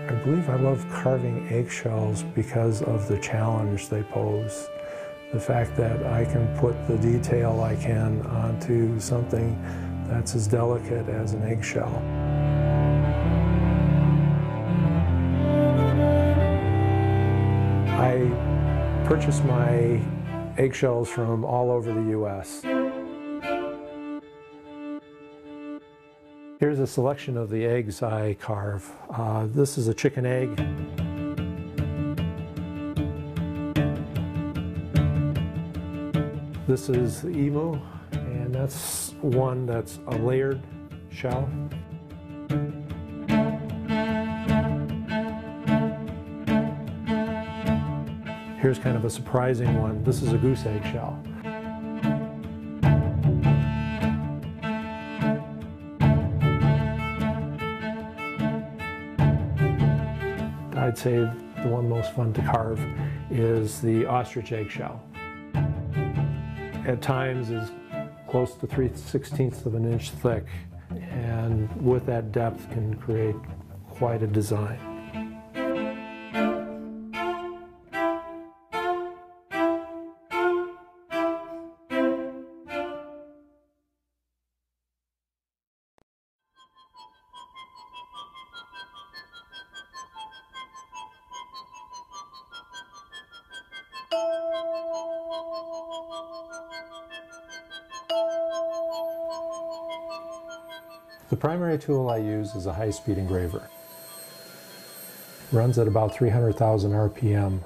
I believe I love carving eggshells because of the challenge they pose. The fact that I can put the detail I can onto something that's as delicate as an eggshell. I purchase my eggshells from all over the U.S. Here's a selection of the eggs I carve. This is a chicken egg. This is the emu, and that's one that's a layered shell. Here's kind of a surprising one. This is a goose egg shell. I'd say the one most fun to carve is the ostrich eggshell. At times is close to 3/16 of an inch thick, and with that depth can create quite a design. The primary tool I use is a high-speed engraver. It runs at about 300,000 RPM.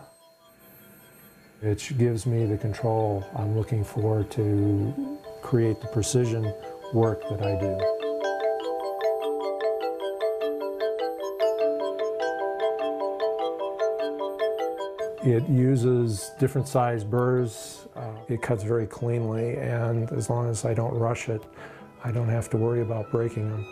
It gives me the control I'm looking for to create the precision work that I do. It uses different size burrs. It cuts very cleanly, and as long as I don't rush it, I don't have to worry about breaking them.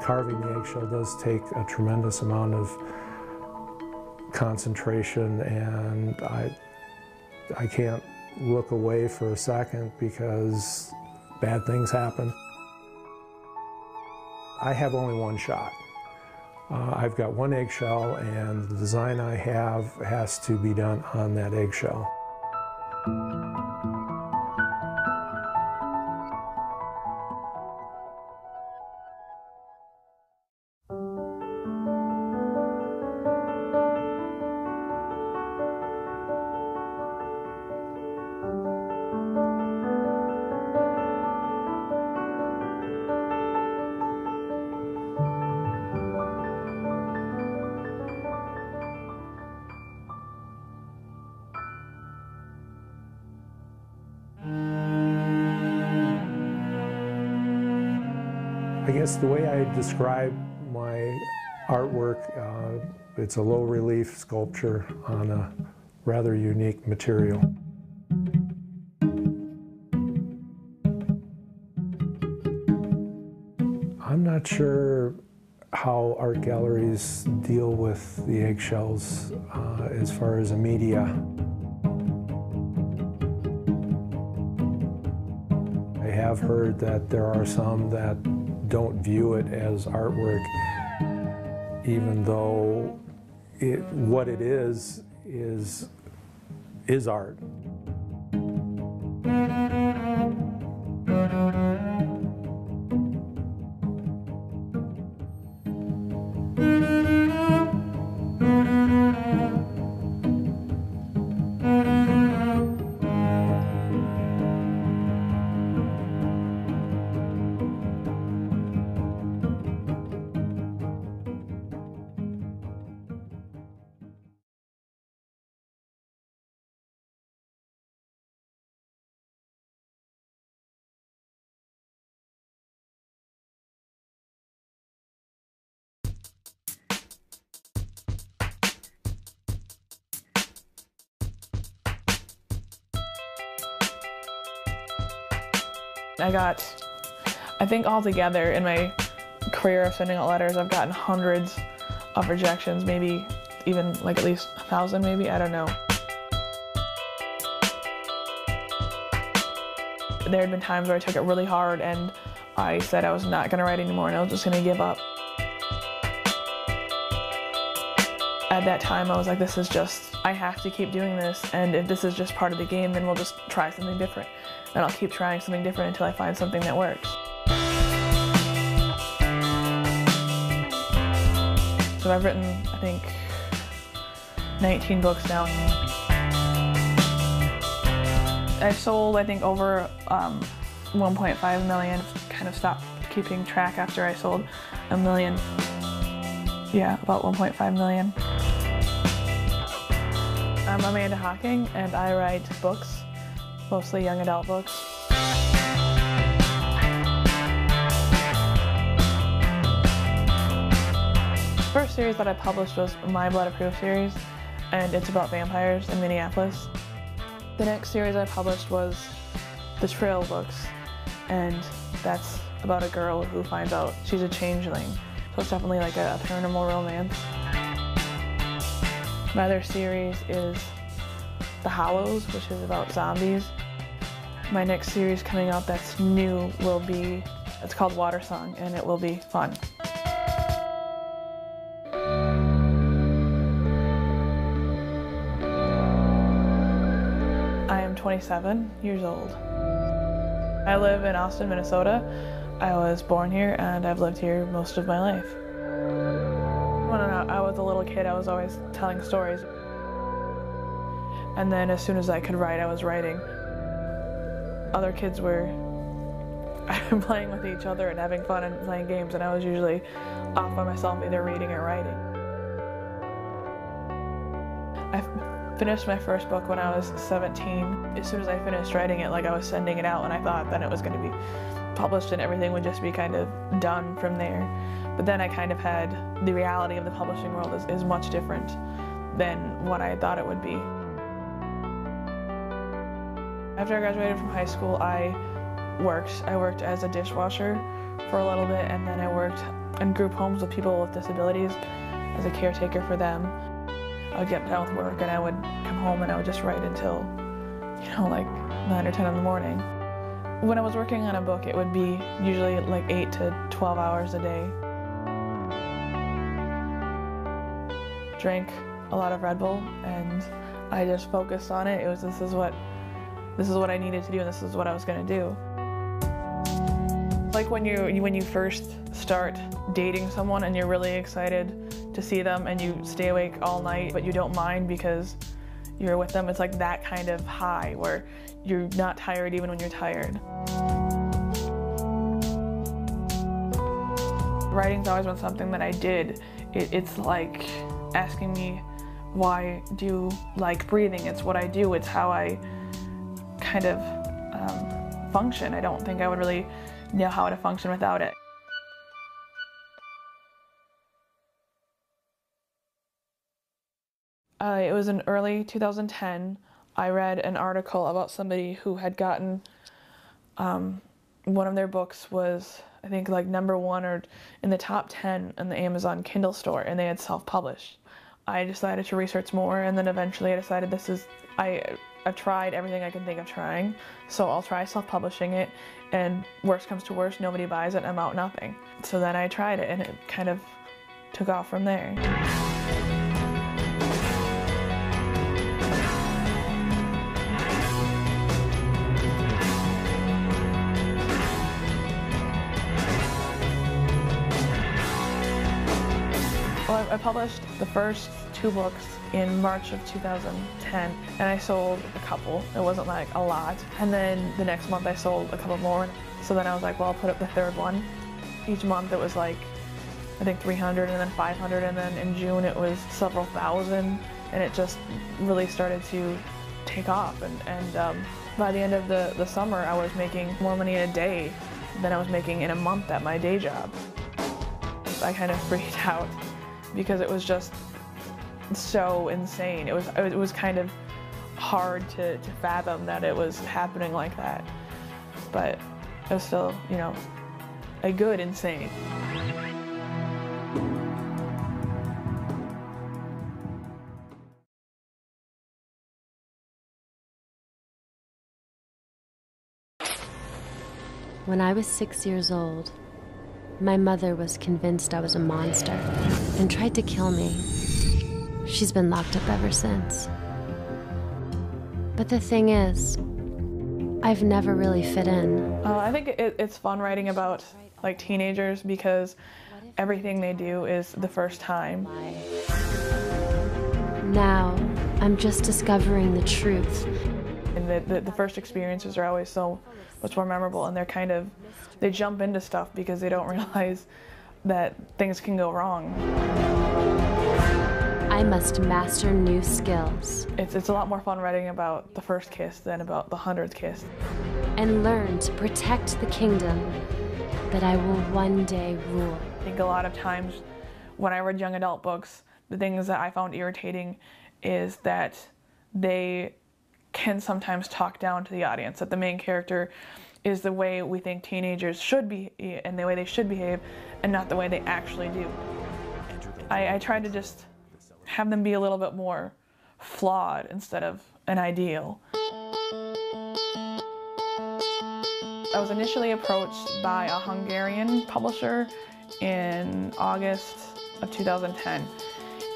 Carving the eggshell does take a tremendous amount of concentration, and I can't look away for a second because bad things happen. I have only one shot. I've got one eggshell, and the design I have has to be done on that eggshell. I guess the way I describe my artwork, it's a low relief sculpture on a rather unique material. I'm not sure how art galleries deal with the eggshells as far as a media. I have heard that there are some that don't view it as artwork, even though what it is art. I think altogether in my career of sending out letters, I've gotten hundreds of rejections, maybe even like at least 1,000 maybe, I don't know. There had been times where I took it really hard and I said I was not going to write anymore and I was just going to give up. At that time I was like, this is just, I have to keep doing this, and if this is just part of the game, then we'll just try something different. And I'll keep trying something different until I find something that works. So I've written, I think, 19 books now. I've sold, I think, over 1.5 million. Kind of stopped keeping track after I sold 1 million. Yeah, about 1.5 million. I'm Amanda Hocking, and I write books, mostly young adult books. The first series that I published was My Blood Approved series, and it's about vampires in Minneapolis. The next series I published was the Trail books, and that's about a girl who finds out she's a changeling. So it's definitely like a paranormal romance. My other series is The Hollows, which is about zombies. My next series coming out that's new will be, it's called Water Song, and it will be fun. I am 27 years old. I live in Austin, Minnesota. I was born here and I've lived here most of my life. When I was a little kid, I was always telling stories. And then as soon as I could write, I was writing. Other kids were playing with each other and having fun and playing games, and I was usually off by myself, either reading or writing. I finished my first book when I was 17. As soon as I finished writing it, like I was sending it out, and I thought then it was going to be published and everything would just be kind of done from there. But then I kind of had the reality of the publishing world is much different than what I thought it would be. After I graduated from high school, I worked as a dishwasher for a little bit, and then I worked in group homes with people with disabilities as a caretaker for them. I would get done with work and I would come home and I would just write until, like 9 or 10 in the morning. When I was working on a book, it would be usually like 8 to 12 hours a day. Drank a lot of Red Bull, and I just focused on it. This is what I needed to do, and this is what I was going to do. Like when you first start dating someone and you're really excited to see them and you stay awake all night, but you don't mind because you're with them. It's like that kind of high where you're not tired even when you're tired. Writing's always been something that I did. It's like asking me, why do you like breathing? It's what I do. It's how I kind of function. I don't think I would really know how to function without it. It was in early 2010. I read an article about somebody who had gotten one of their books was, I think, like #1 or in the top 10 in the Amazon Kindle store, and they had self-published. I decided to research more, and then eventually I decided I've tried everything I can think of trying, so I'll try self-publishing it, and worst comes to worst, nobody buys it, I'm out nothing. So then I tried it, and it kind of took off from there. Well, I published the first 2 books in March of 2010, and I sold a couple. It wasn't like a lot. And then the next month I sold a couple more. So then I was like, well, I'll put up the 3rd one. Each month it was like, I think 300 and then 500, and then in June it was several thousand, and it just really started to take off. And by the end of the summer, I was making more money in a day than I was making in a month at my day job. I kind of freaked out because it was just so insane. It was kind of hard to fathom that it was happening like that. But it was still, a good insane. When I was 6 years old, my mother was convinced I was a monster and tried to kill me. She's been locked up ever since. But the thing is, I've never really fit in. I think it's fun writing about like teenagers because everything they do is the first time. Now, I'm just discovering the truth. And the first experiences are always so much more memorable, and they jump into stuff because they don't realize that things can go wrong. I must master new skills. It's a lot more fun writing about the first kiss than about the 100th kiss. And learn to protect the kingdom that I will one day rule. I think a lot of times when I read young adult books, the things that I found irritating is that they can sometimes talk down to the audience, that the main character is the way we think teenagers should be and the way they should behave and not the way they actually do. I try to just have them be a little bit more flawed instead of an ideal. I was initially approached by a Hungarian publisher in August of 2010,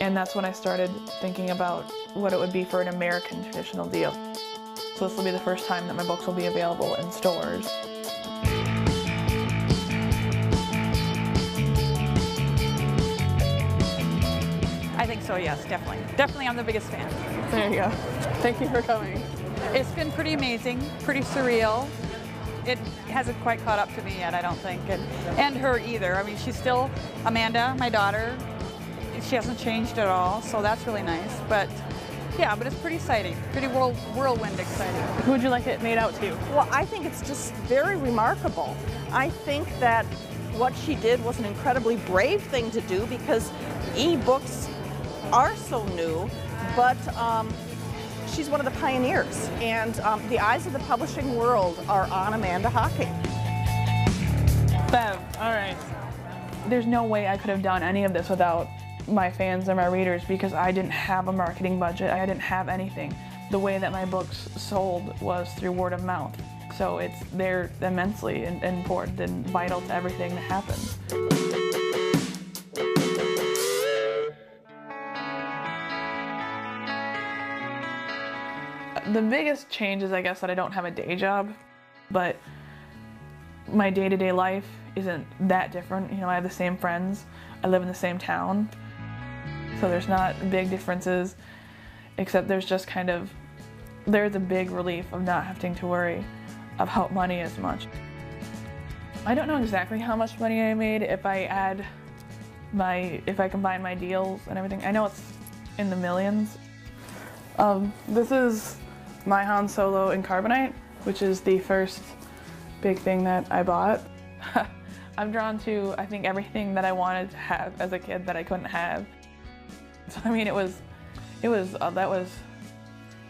and that's when I started thinking about what it would be for an American traditional deal. So this will be the first time that my books will be available in stores. I think so, yes, definitely. Definitely I'm the biggest fan. There you go. Thank you for coming. It's been pretty amazing, pretty surreal. It hasn't quite caught up to me yet, I don't think, and her either. I mean, she's still Amanda, my daughter. She hasn't changed at all, so that's really nice. But yeah, but it's pretty exciting, pretty whirlwind exciting. Who would you like it made out to? Well, I think it's just very remarkable. I think that what she did was an incredibly brave thing to do because e-books are so new, but she's one of the pioneers, and the eyes of the publishing world are on Amanda Hocking. Bev, all right. There's no way I could have done any of this without my fans or my readers because I didn't have a marketing budget. I didn't have anything. The way that my books sold was through word of mouth. So they're immensely important and vital to everything that happens. The biggest change is, I guess, that I don't have a day job, but my day-to-day life isn't that different. You know, I have the same friends. I live in the same town. So there's not big differences, except there's just there's a big relief of not having to worry about money as much. I don't know exactly how much money I made if I combine my deals and everything. I know it's in the millions. This is my Han Solo in carbonite, which is the first big thing that I bought. I'm drawn to, I think, everything that I wanted to have as a kid that I couldn't have. So I mean, that was,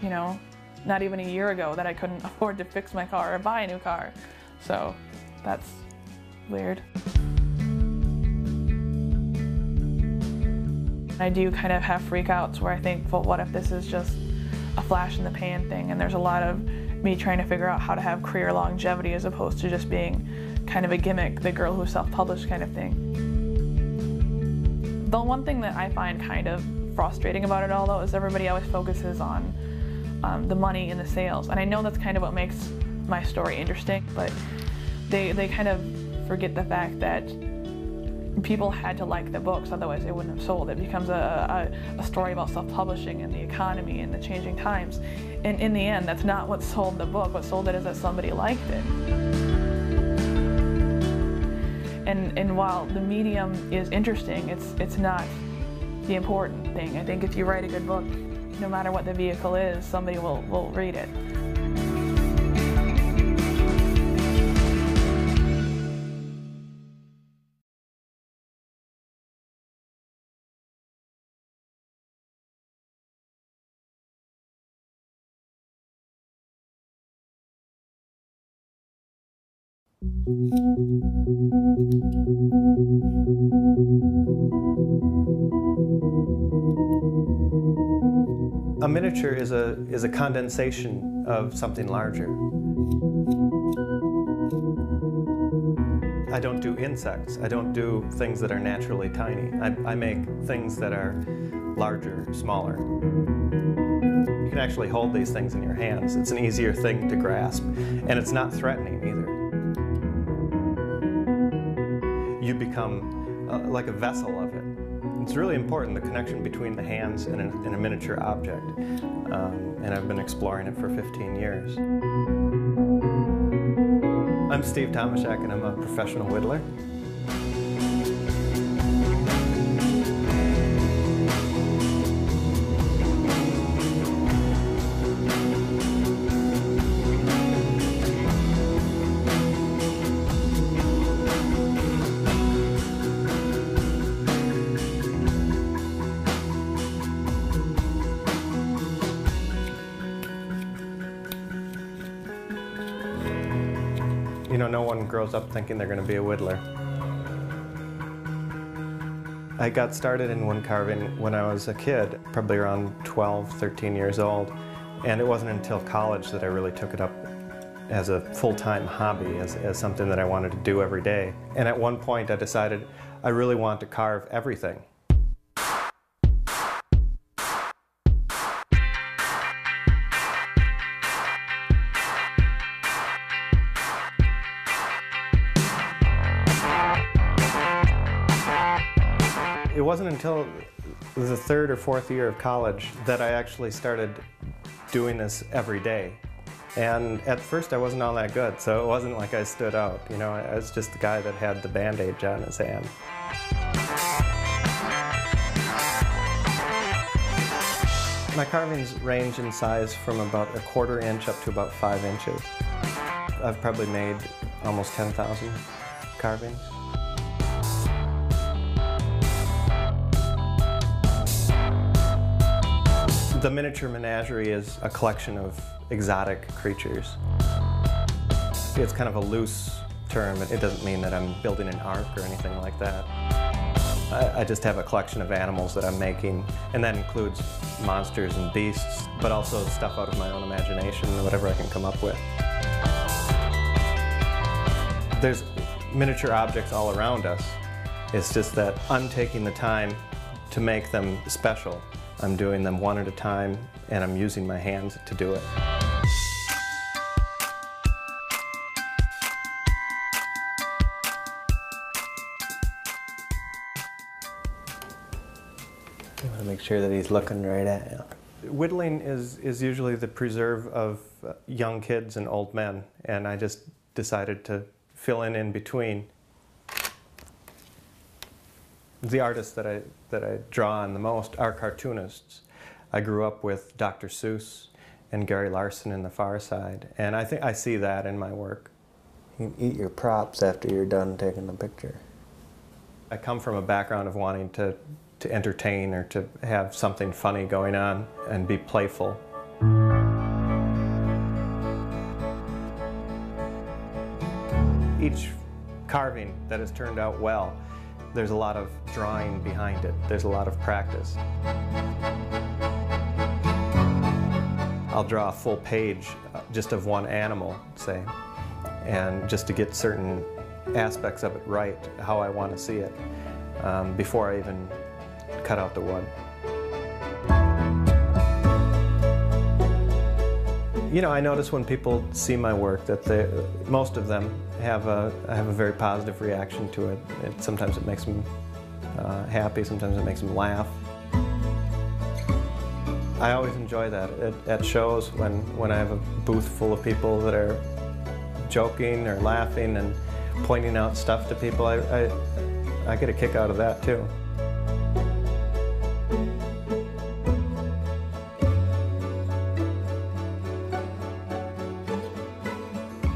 you know, not even a year ago that I couldn't afford to fix my car or buy a new car. So that's weird. I do kind of have freakouts where I think, well, what if this is just a flash in the pan thing, and there's a lot of me trying to figure out how to have career longevity as opposed to just being kind of a gimmick, the girl who self-published kind of thing. The one thing that I find kind of frustrating about it all, though, is everybody always focuses on the money and the sales, and I know that's kind of what makes my story interesting, but they kind of forget the fact that people had to like the books, otherwise they wouldn't have sold. It becomes a story about self-publishing and the economy and the changing times. And in the end, that's not what sold the book. What sold it is that somebody liked it. And while the medium is interesting, it's not the important thing. I think if you write a good book, no matter what the vehicle is, somebody will read it. A miniature is a condensation of something larger. I don't do insects. I don't do things that are naturally tiny. I make things that are larger, smaller. You can actually hold these things in your hands. It's an easier thing to grasp, and it's not threatening either. You become like a vessel of it. It's really important, the connection between the hands and a miniature object, and I've been exploring it for 15 years. I'm Steve Tomaszak, and I'm a professional whittler. You know, no one grows up thinking they're going to be a whittler. I got started in wood carving when I was a kid, probably around 12, 13 years old, and it wasn't until college that I really took it up as a full-time hobby, as something that I wanted to do every day. And at one point I decided I really want to carve everything. It wasn't until the third or fourth year of college that I actually started doing this every day. And at first I wasn't all that good, so it wasn't like I stood out. You know, I was just the guy that had the bandage on his hand. My carvings range in size from about 1/4 inch up to about 5 inches. I've probably made almost 10,000 carvings. The miniature menagerie is a collection of exotic creatures. It's kind of a loose term. It doesn't mean that I'm building an ark or anything like that. I just have a collection of animals that I'm making, and that includes monsters and beasts, but also stuff out of my own imagination, whatever I can come up with. There's miniature objects all around us. It's just that I'm taking the time to make them special. I'm doing them one at a time, and I'm using my hands to do it. You want to make sure that he's looking right at you. Whittling is usually the preserve of young kids and old men, and I just decided to fill in between. The artists that I draw on the most are cartoonists. I grew up with Dr. Seuss and Gary Larson in The Far Side, and I think I see that in my work. You can eat your props after you're done taking the picture. I come from a background of wanting to entertain or to have something funny going on and be playful. Each carving that has turned out well, there's a lot of drawing behind it. There's a lot of practice. I'll draw a full page just of one animal, say, and just to get certain aspects of it right, how I want to see it, before I even cut out the wood. You know, I notice when people see my work that most of them have a very positive reaction to it. Sometimes it makes them happy, sometimes it makes them laugh. I always enjoy that at shows when I have a booth full of people that are joking or laughing and pointing out stuff to people. I get a kick out of that too.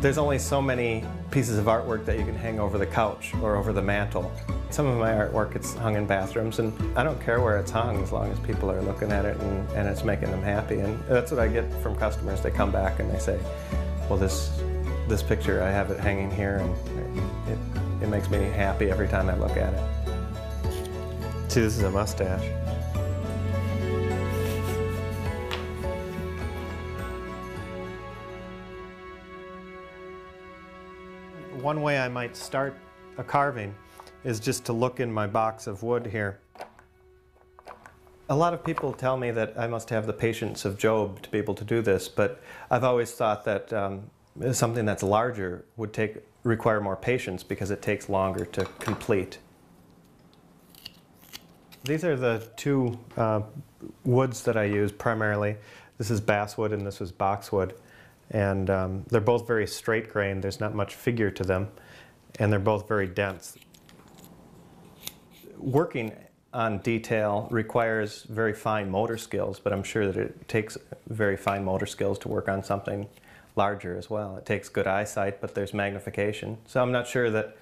There's only so many pieces of artwork that you can hang over the couch or over the mantle. Some of my artwork, it's hung in bathrooms, and I don't care where it's hung as long as people are looking at it and it's making them happy. And that's what I get from customers. They come back and they say, well, this picture, I have it hanging here, and it makes me happy every time I look at it. See, this is a mustache. One way I might start a carving is just to look in my box of wood here. A lot of people tell me that I must have the patience of Job to be able to do this, but I've always thought that something that's larger would require more patience because it takes longer to complete. These are the two woods that I use primarily. This is basswood and this is boxwood. And they're both very straight grained. There's not much figure to them. And they're both very dense. Working on detail requires very fine motor skills, but I'm sure that it takes very fine motor skills to work on something larger as well. It takes good eyesight, but there's magnification. So I'm not sure that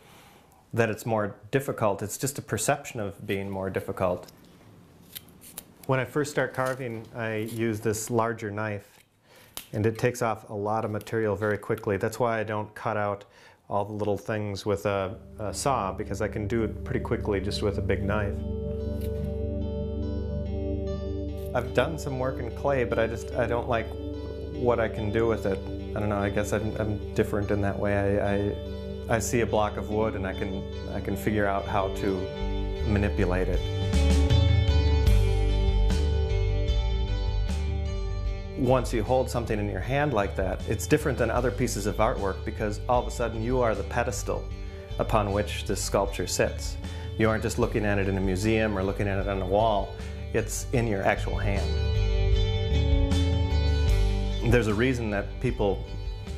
it's more difficult. It's just a perception of being more difficult. When I first start carving, I use this larger knife, and it takes off a lot of material very quickly. That's why I don't cut out all the little things with a saw, because I can do it pretty quickly just with a big knife. I've done some work in clay, but I don't like what I can do with it. I don't know, I guess I'm different in that way. I see a block of wood and I can figure out how to manipulate it. Once you hold something in your hand like that, it's different than other pieces of artwork because all of a sudden you are the pedestal upon which this sculpture sits. You aren't just looking at it in a museum or looking at it on a wall, it's in your actual hand. There's a reason that people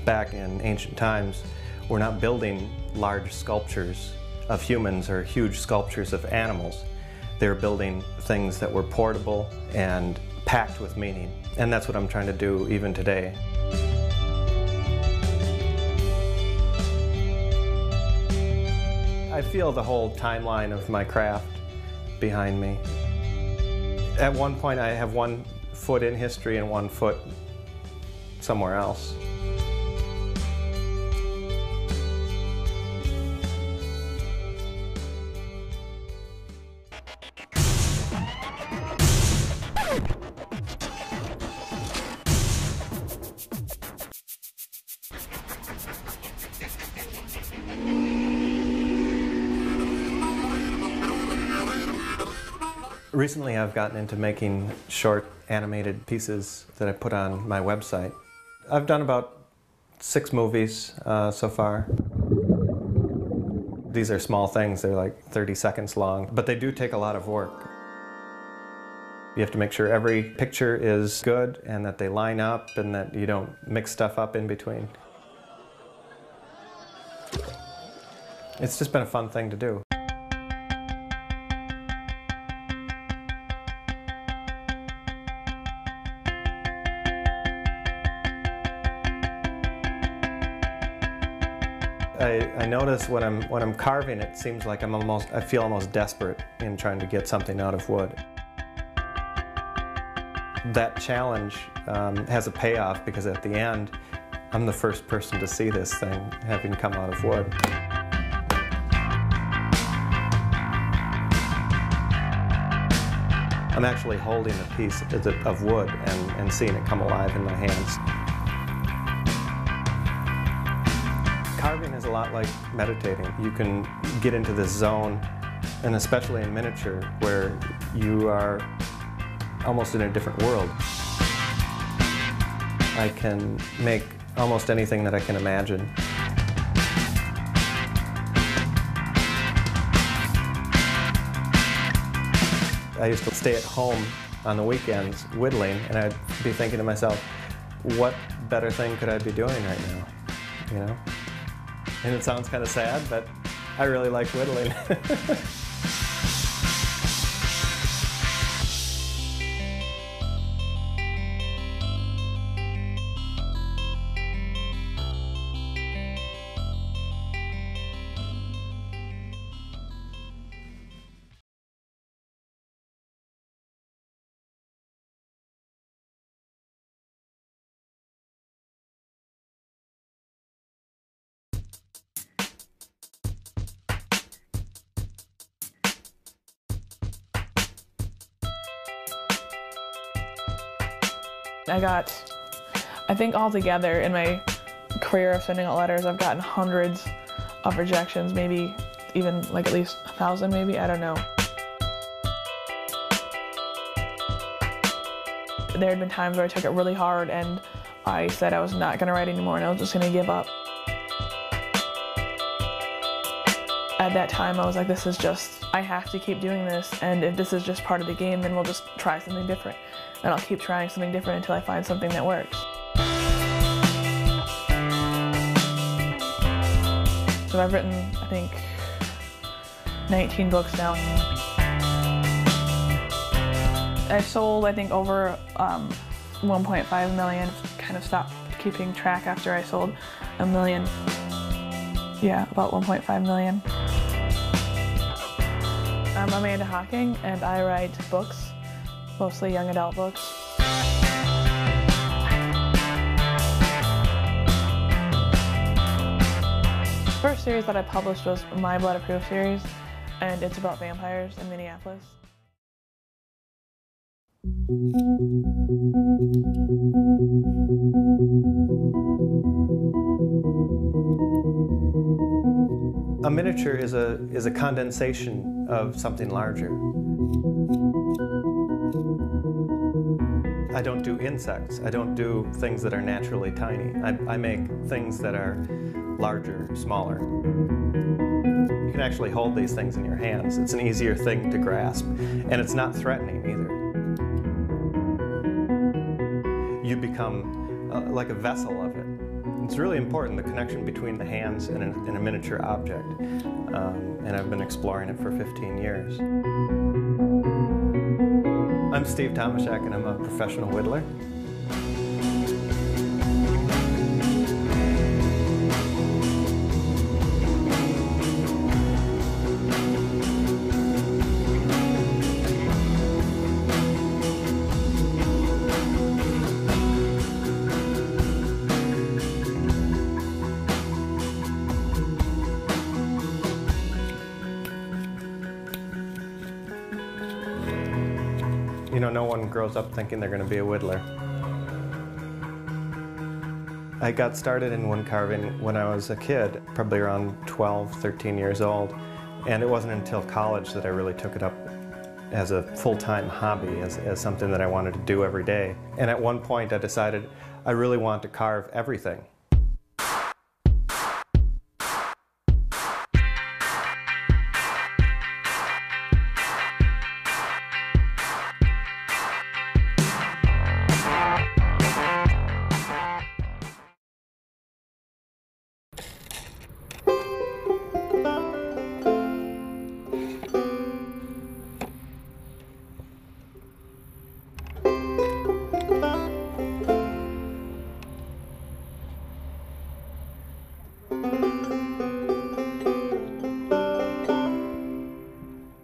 back in ancient times were not building large sculptures of humans or huge sculptures of animals. They were building things that were portable and packed with meaning. And that's what I'm trying to do even today. I feel the whole timeline of my craft behind me. At one point I have one foot in history and one foot somewhere else. Recently I've gotten into making short animated pieces that I put on my website. I've done about 6 movies so far. These are small things, they're like 30 seconds long, but they do take a lot of work. You have to make sure every picture is good and that they line up and that you don't mix stuff up in between. It's just been a fun thing to do. I notice when I'm carving, it seems like I feel almost desperate in trying to get something out of wood. That challenge has a payoff because at the end, I'm the first person to see this thing having come out of wood. I'm actually holding a piece of wood and seeing it come alive in my hands. Carving is a lot like meditating. You can get into this zone, and especially in miniature, where you are almost in a different world. I can make almost anything that I can imagine. I used to stay at home on the weekends whittling, and I'd be thinking to myself, what better thing could I be doing right now, you know? And it sounds kind of sad, but I really like whittling. I think altogether in my career of sending out letters, I've gotten hundreds of rejections, maybe even like at least 1,000 maybe, I don't know. There had been times where I took it really hard and I said I was not going to write anymore and I was just going to give up. At that time I was like, this is just, I have to keep doing this, and if this is just part of the game, then we'll just try something different. And I'll keep trying something different until I find something that works. So I've written, I think, 19 books now. I've sold, I think, over 1.5 million. Kind of stopped keeping track after I sold 1 million. Yeah, about 1.5 million. I'm Amanda Hocking, and I write books, mostly young adult books. The first series that I published was My Blood Approved series, and it's about vampires in Minneapolis. A miniature is a condensation of something larger. I don't do insects. I don't do things that are naturally tiny. I make things that are larger, smaller. You can actually hold these things in your hands. It's an easier thing to grasp, and it's not threatening either. You become like a vessel of it. It's really important, the connection between the hands and a miniature object, and I've been exploring it for 15 years. I'm Steve Tomaszak, and I'm a professional whittler. You know, no one grows up thinking they're going to be a whittler. I got started in wood carving when I was a kid, probably around 12, 13 years old, and it wasn't until college that I really took it up as a full-time hobby, as something that I wanted to do every day. And at one point I decided I really want to carve everything.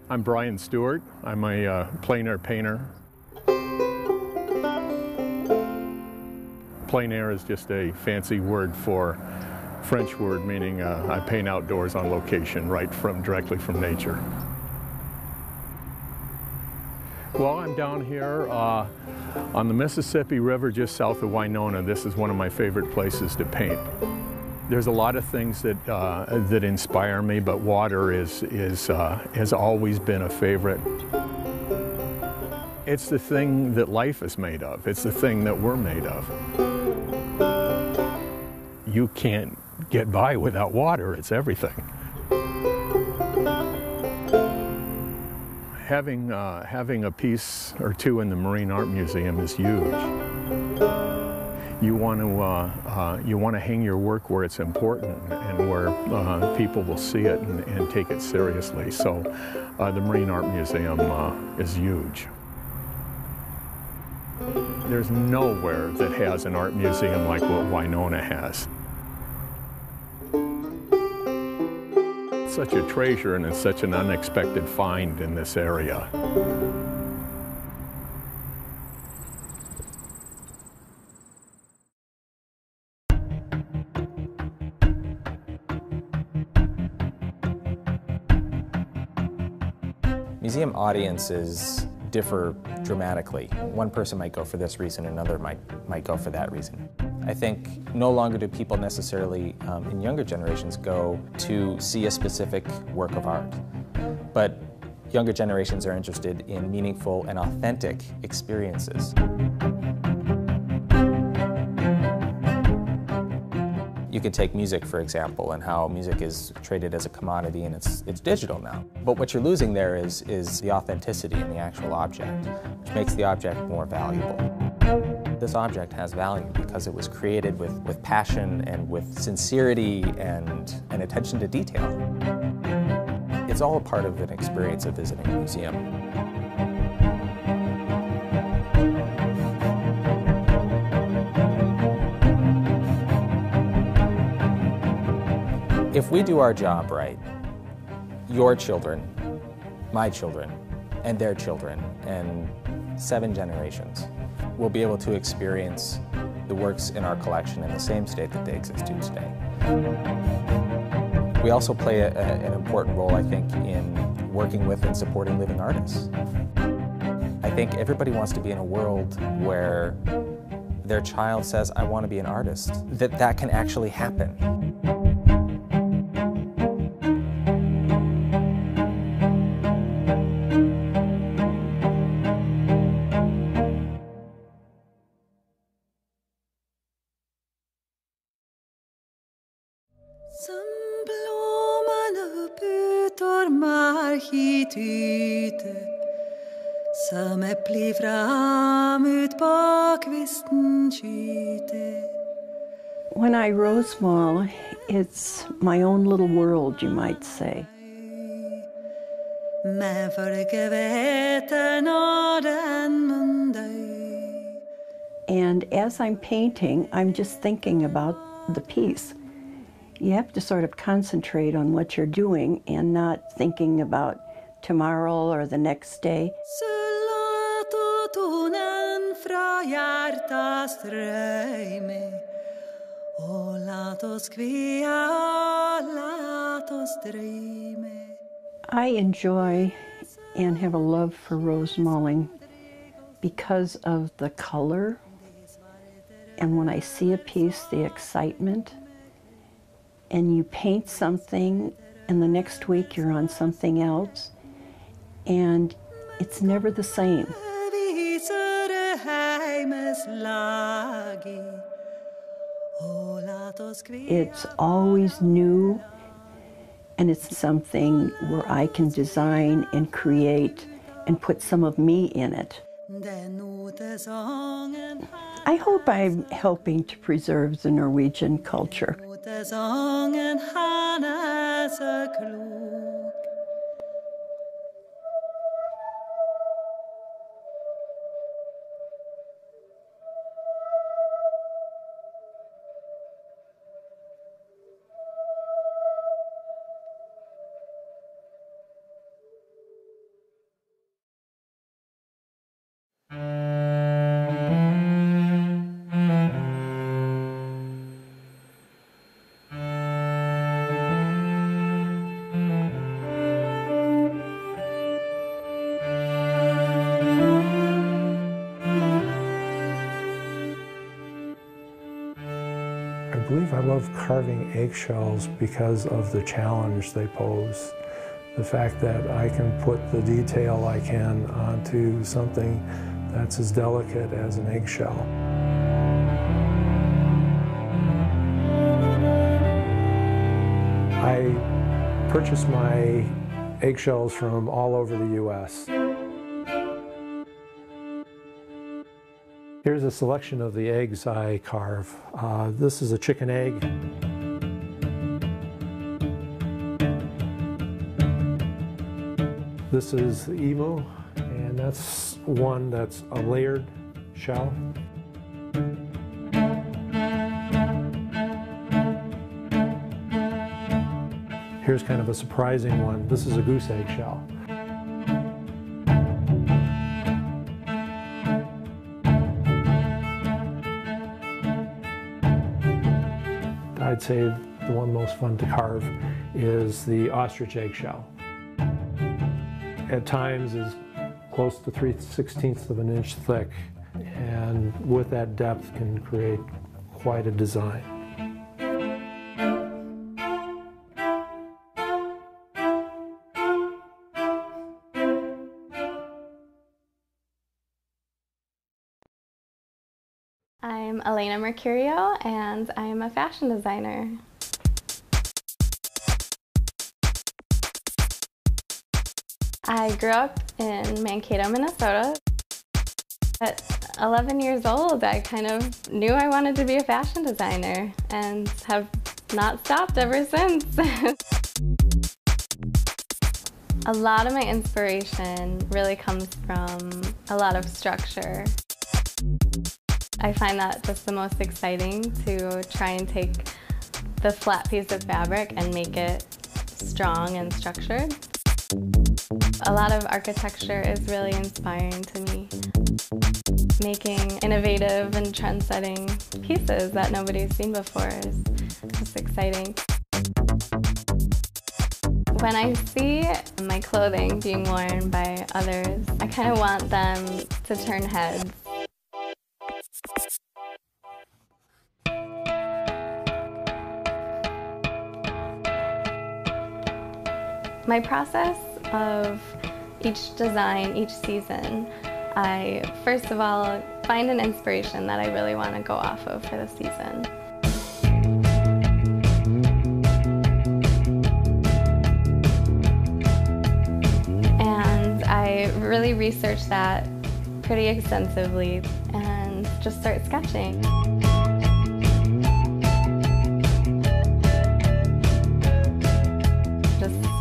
I'm Brian Stewart. I'm a plein air painter. Plein air is just a fancy word for French word meaning I paint outdoors on location, right directly from nature. Well, I'm down here on the Mississippi River just south of Winona. This is one of my favorite places to paint. There's a lot of things that inspire me, but water has always been a favorite. It's the thing that life is made of. It's the thing that we're made of. You can't get by without water. It's everything. Having a piece or two in the Marine Art Museum is huge. You want to hang your work where it's important and where people will see it and take it seriously. So the Marine Art Museum is huge. There's nowhere that has an art museum like what Winona has. It's such a treasure, and it's such an unexpected find in this area. Museum audiences differ dramatically. One person might go for this reason, another might go for that reason. I think no longer do people necessarily in younger generations go to see a specific work of art, but younger generations are interested in meaningful and authentic experiences. You can take music, for example, and how music is traded as a commodity and it's digital now. But what you're losing there is the authenticity in the actual object, which makes the object more valuable. This object has value because it was created with passion and with sincerity and attention to detail. It's all a part of an experience of visiting a museum. If we do our job right, your children, my children, and their children, and 7 generations will be able to experience the works in our collection in the same state that they exist in today. We also play an important role, I think, in working with and supporting living artists. I think everybody wants to be in a world where their child says, I want to be an artist, that can actually happen. Som äppli fram ut på kvisten skyter. When I rosemall, it's my own little world, you might say. Men folket vet når den munner. And as I'm painting, I'm just thinking about the piece. You have to sort of concentrate on what you're doing and not thinking about tomorrow or the next day. I enjoy and have a love for rosemalling because of the color, and when I see a piece, the excitement, and you paint something and the next week you're on something else, and it's never the same. It's always new, and it's something where I can design and create and put some of me in it. I hope I'm helping to preserve the Norwegian culture. I believe I love carving eggshells because of the challenge they pose. The fact that I can put the detail I can onto something that's as delicate as an eggshell. I purchase my eggshells from all over the U.S. Here's a selection of the eggs I carve. This is a chicken egg. This is the emu, and that's one that's a layered shell. Here's kind of a surprising one. This is a goose egg shell. I'd say the one most fun to carve is the ostrich eggshell. At times is close to 3/16 of an inch thick, and with that depth can create quite a design. I'm Elena Mercurio, and I'm a fashion designer. I grew up in Mankato, Minnesota. At 11 years old, I kind of knew I wanted to be a fashion designer and have not stopped ever since. A lot of my inspiration really comes from a lot of structure. I find that just the most exciting, to try and take the flat piece of fabric and make it strong and structured. A lot of architecture is really inspiring to me. Making innovative and trend-setting pieces that nobody's seen before is just exciting. When I see my clothing being worn by others, I kind of want them to turn heads. My process of each design, each season, I first of all find an inspiration that I really want to go off of for the season. And I really research that pretty extensively and just start sketching.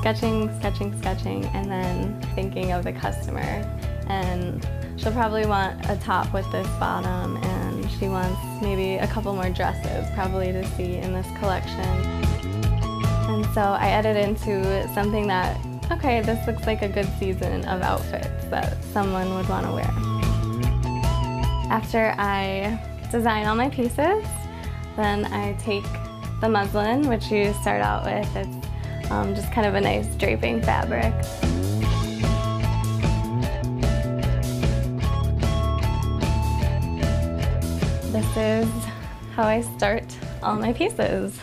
Sketching, and then thinking of the customer. And she'll probably want a top with this bottom, and she wants maybe a couple more dresses probably to see in this collection. And so I edit into something that, okay, this looks like a good season of outfits that someone would want to wear. After I design all my pieces, then I take the muslin, which you start out with. It's just kind of a nice draping fabric. This is how I start all my pieces.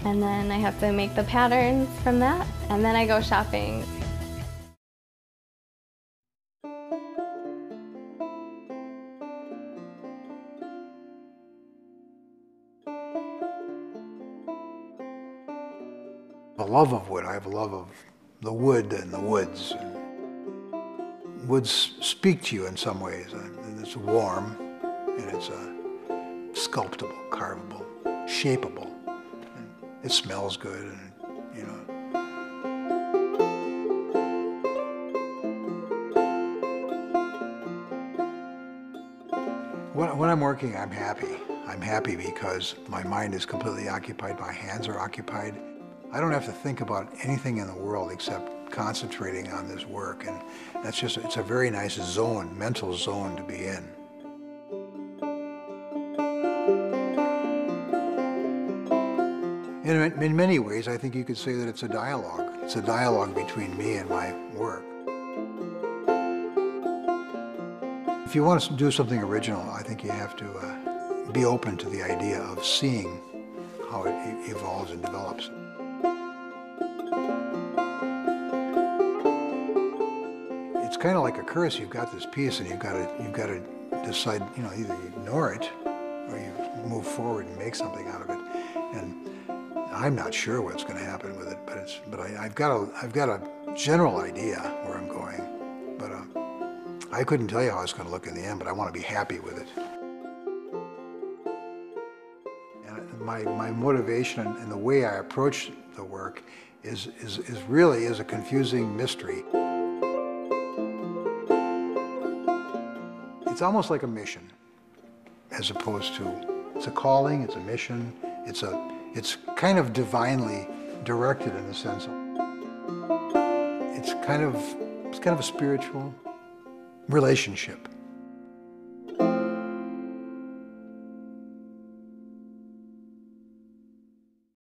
And then I have to make the patterns from that, and then I go shopping. A love of wood. I have a love of the wood and the woods. Woods speak to you in some ways. And it's warm, and it's sculptable, carvable, shapeable. And it smells good, and you know. When I'm working, I'm happy. I'm happy because my mind is completely occupied, my hands are occupied. I don't have to think about anything in the world except concentrating on this work, and that's just, it's a very nice zone, mental zone to be in. In many ways, I think you could say that it's a dialogue. It's a dialogue between me and my work. If you want to do something original, I think you have to be open to the idea of seeing how it evolves and develops. It's kind of like a curse. You've got this piece, and you've got to decide, you know, either you ignore it or you move forward and make something out of it. And I'm not sure what's going to happen with it, but I've got a general idea where I'm going. But I couldn't tell you how it's going to look in the end, but I want to be happy with it. And my motivation and the way I approach the work is really a confusing mystery. It's almost like a mission, as opposed to, it's a calling, it's a mission, it's kind of divinely directed in a sense. It's kind of a spiritual relationship.